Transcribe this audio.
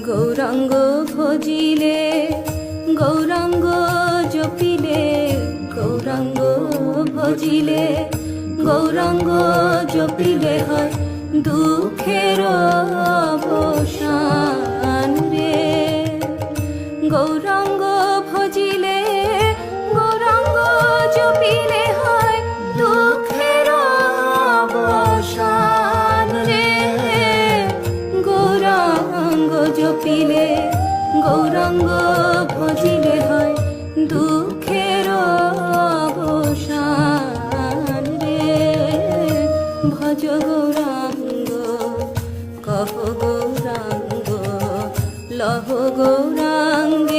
গৌরাঙ্গ ভজিলে গৌরাঙ্গ জপিলে, গৌরাঙ্গ ভজিলে গৌরাঙ্গ জপিলে হয় দুঃখের অবসান রে। গৌরাঙ্গ ভজিলে গৌরাঙ্গ জপিলে হয় দুঃখের অবসান রে। গৌরাঙ্গ জপিলে গৌরাঙ্গ ভজিলে হয় দুঃখের অবসান রে। ভজ গৌরাঙ্গ কহ গৌরাঙ্গ লহ গৌরাঙ্গ